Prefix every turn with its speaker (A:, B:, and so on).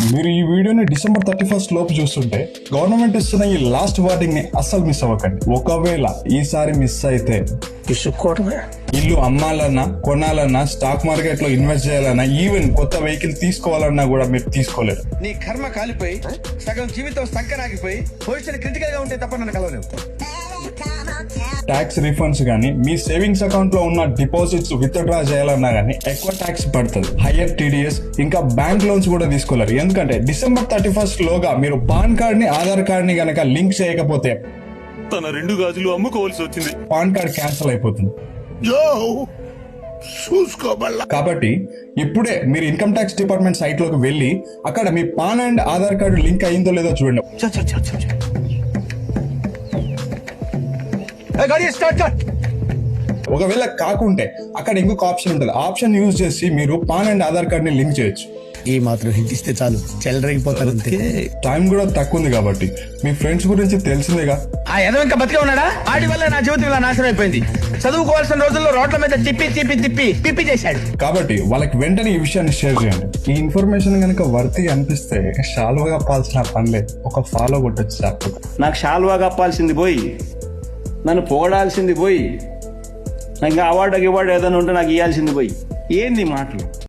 A: మీరు ఈ వీడియోని December 31st లోపు చూస్తుంటే గవర్నమెంట్ ఇస్తున్న ఈ లాస్ట్ వార్నింగ్ ని అస్సలు మిస్ అవ్వకండి. ఒకవేళ ఈసారి మిస్ అయితే ఇల్లు అమ్మాలన్నా, కొనాలన్నా, స్టాక్ మార్కెట్ లో ఇన్వెస్ట్ చేయాలన్నా, ఈవెన్ కొత్త వెహికల్ తీసుకోవాలన్నా కూడా మీరు తీసుకోలేరు.
B: నీ కర్మ కాలిపోయి సగం జీవితం సంకరాగిపోయి పొజిషన్ క్రిటికల్ గా ఉంటే తప్ప నన్ను కలవలేవు.
A: ట్యాక్స్ రిఫండ్స్ గానీ, మీ సేవింగ్స్ అకౌంట్ లో ఉన్న డిపాజిట్స్ విత్ డ్రా చేయాలన్నా గానీ ఎక్కువ ట్యాక్స్ పడుతుంది. హైయర్ టీడీఎస్, ఇంకా బ్యాంక్ లోన్స్ కూడా తీసుకోలేరు. ఎందుకంటే December 31st లోగా మీరు పాన్ కార్డ్ ని, ఆధార్ కార్డ్ ని గనక లింక్ చేయకపోతే
C: తన 2 గాజులు అమ్ముకోవాల్సి వచ్చింది.
A: పాన్ కార్డ్ క్యాన్సిల్ అయిపోతుంది. కాబట్టి ఇప్పుడే మీరు ఇన్కమ్ ట్యాక్స్ డిపార్ట్మెంట్ సైట్ లోకి వెళ్ళి అక్కడ మీ PAN and Aadhaar card link అయిందో లేదో చూడండి. ఒకవేళ కాకుంటే అక్కడ ఇంకొక ఆప్షన్ ఉంటుంది. ఆప్షన్ యూజ్ చేసి మీరు పాన్ అండ్ ఆధార్ కార్డ్ ని లింక్ చేయొచ్చు.
D: ఈ మాత్రం హిట్ ఇస్తే చాలు, చెల్లరగిపోతారు అంతే.
A: టైం కూడా తక్కువ ఉంది కాబట్టి మీ ఫ్రెండ్స్ గురించి తెలిసిందేగా.
B: ఆ ఎదవ ఇంకా బతికే ఉన్నాడా? ఆడి వల్ల నా జీవితం ఇలా నాశనం అయిపోయింది. చదువుకోవాల్సిన రోజుల్లో రోడ్ల మీద తిప్పి చేశాడు.
A: కాబట్టి వాళ్ళకి వెంటనే ఈ విషయాన్ని షేర్ చేయండి. ఈ ఇన్ఫర్మేషన్ కనుక వర్తి అనిపిస్తే షాల్వగా పాల్సిన పనిలేదు, ఒక ఫాలో కొట్టచ్చు.
E: నాకు షాల్వా కప్పాల్సింది పోయి, నన్ను పొగడాల్సింది పోయి, నాకు అవార్డు ఏదైనా ఉంటే నాకు ఇవ్వాల్సింది పోయి, ఏంది మాటలు?